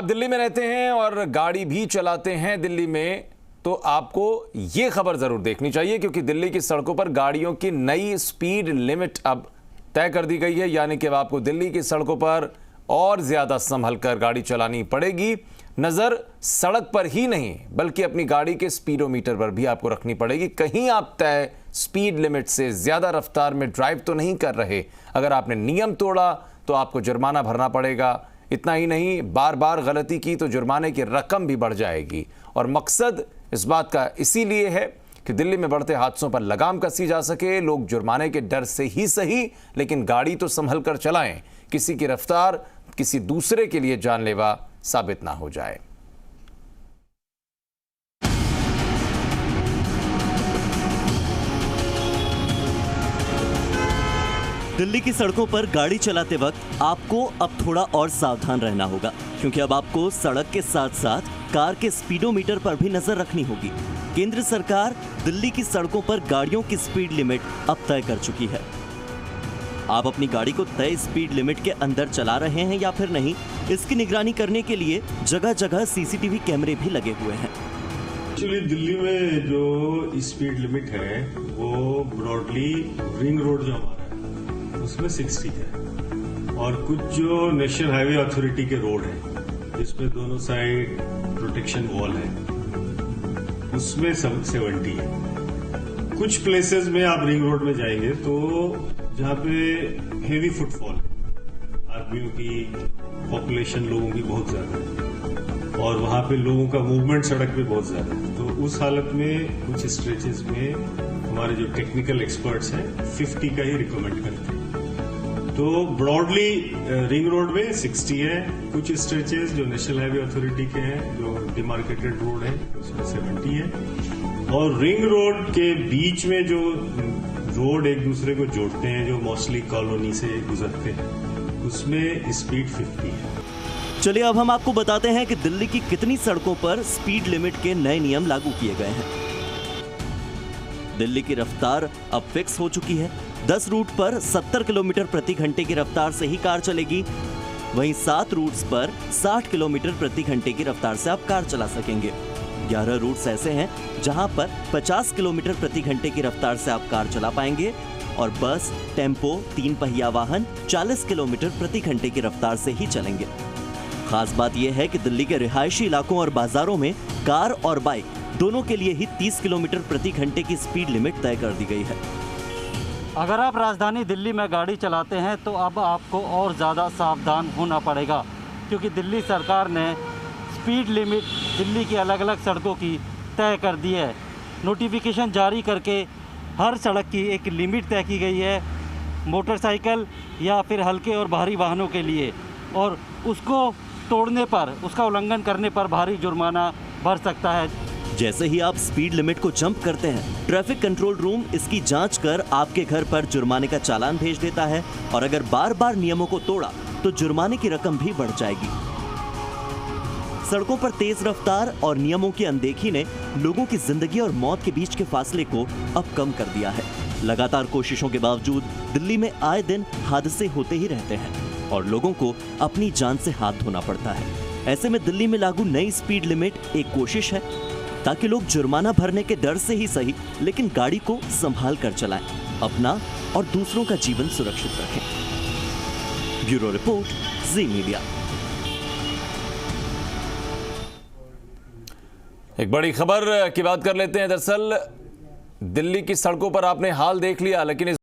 आप दिल्ली में रहते हैं और गाड़ी भी चलाते हैं दिल्ली में, तो आपको ये खबर जरूर देखनी चाहिए क्योंकि दिल्ली की सड़कों पर गाड़ियों की नई स्पीड लिमिट अब तय कर दी गई है। यानी कि अब आपको दिल्ली की सड़कों पर और ज्यादा संभल कर गाड़ी चलानी पड़ेगी। नजर सड़क पर ही नहीं बल्कि अपनी गाड़ी के स्पीडोमीटर पर भी आपको रखनी पड़ेगी। कहीं आप तय स्पीड लिमिट से ज्यादा रफ्तार में ड्राइव तो नहीं कर रहे। अगर आपने नियम तोड़ा तो आपको जुर्माना भरना पड़ेगा। इतना ही नहीं, बार बार गलती की तो जुर्माने की रकम भी बढ़ जाएगी। और मकसद इस बात का इसीलिए है कि दिल्ली में बढ़ते हादसों पर लगाम कसी जा सके। लोग जुर्माने के डर से ही सही लेकिन गाड़ी तो संभल कर चलाएं, किसी की रफ्तार किसी दूसरे के लिए जानलेवा साबित ना हो जाए। दिल्ली की सड़कों पर गाड़ी चलाते वक्त आपको अब थोड़ा और सावधान रहना होगा क्योंकि अब आपको सड़क के साथ साथ कार के स्पीडोमीटर पर भी नजर रखनी होगी। केंद्र सरकार दिल्ली की सड़कों पर गाड़ियों की स्पीड लिमिट अब तय कर चुकी है। आप अपनी गाड़ी को तय स्पीड लिमिट के अंदर चला रहे हैं या फिर नहीं, इसकी निगरानी करने के लिए जगह जगह सीसीटीवी कैमरे भी लगे हुए हैं। एक्चुअली दिल्ली में जो स्पीड लिमिट है वो ब्रॉडली रिंग रोड जो हमारा है उसमें 60 है और कुछ जो नेशनल हाईवे अथॉरिटी के रोड है जिसमें दोनों साइड प्रोटेक्शन वॉल है उसमें 70 है। कुछ प्लेसेस में आप रिंग रोड में जाएंगे तो जहां पे हेवी फुटफॉल है, आदमियों की पॉपुलेशन लोगों की बहुत ज्यादा है और वहां पे लोगों का मूवमेंट सड़क पे बहुत ज्यादा है, तो उस हालत में कुछ स्ट्रेचेस में हमारे जो टेक्निकल एक्सपर्ट्स हैं 50 का ही रिकमेंड करते हैं। तो ब्रॉडली रिंग रोड में 60 है, कुछ स्ट्रेचेस जो नेशनल हाईवे अथॉरिटी के हैं जो डिमार्केटेड रोड है उसमें 70 है और रिंग रोड के बीच में जो रोड एक दूसरे को जोड़ते हैं जो मोस्टली कॉलोनी से गुजरते हैं उसमें स्पीड 50 है। चलिए अब हम आपको बताते हैं कि दिल्ली की कितनी सड़कों पर स्पीड लिमिट के नए नियम लागू किए गए हैं। दिल्ली की रफ्तार अब फिक्स हो चुकी है। 10 रूट पर 70 किलोमीटर प्रति घंटे की रफ्तार से ही कार चलेगी। वहीं 7 रूट्स पर 60 किलोमीटर प्रति घंटे की रफ्तार से आप कार चला सकेंगे। 11 रूट्स ऐसे हैं जहां पर 50 किलोमीटर प्रति घंटे की रफ्तार से आप कार चला पाएंगे और बस, टेम्पो, 3 पहिया वाहन 40 किलोमीटर प्रति घंटे की रफ्तार से ही चलेंगे। खास बात यह है कि दिल्ली के रिहायशी इलाकों और बाजारों में कार और बाइक दोनों के लिए ही 30 किलोमीटर प्रति घंटे की स्पीड लिमिट तय कर दी गई है। अगर आप राजधानी दिल्ली में गाड़ी चलाते हैं तो अब आपको और ज़्यादा सावधान होना पड़ेगा क्योंकि दिल्ली सरकार ने स्पीड लिमिट दिल्ली की अलग अलग सड़कों की तय कर दी है। नोटिफिकेशन जारी करके हर सड़क की एक लिमिट तय की गई है मोटरसाइकिल या फिर हल्के और भारी वाहनों के लिए, और उसको तोड़ने पर, उसका उल्लंघन करने पर भारी जुर्माना भर सकता है। जैसे ही आप स्पीड लिमिट को जंप करते हैं, ट्रैफिक कंट्रोल रूम इसकी जांच कर आपके घर पर जुर्माने का चालान भेज देता है और अगर बार बार नियमों को तोड़ा तो जुर्माने की रकम भी बढ़ जाएगी। सड़कों पर तेज रफ्तार और नियमों की अनदेखी ने लोगों की जिंदगी और मौत के बीच के फासले को अब कम कर दिया है। लगातार कोशिशों के बावजूद दिल्ली में आए दिन हादसे होते ही रहते हैं और लोगों को अपनी जान से हाथ धोना पड़ता है। ऐसे में दिल्ली में लागू नई स्पीड लिमिट एक कोशिश है ताकि लोग जुर्माना भरने के डर से ही सही लेकिन गाड़ी को संभाल कर चलाएं, अपना और दूसरों का जीवन सुरक्षित रखें। ब्यूरो रिपोर्ट, जी मीडिया। एक बड़ी खबर की बात कर लेते हैं। दरअसल दिल्ली की सड़कों पर आपने हाल देख लिया, लेकिन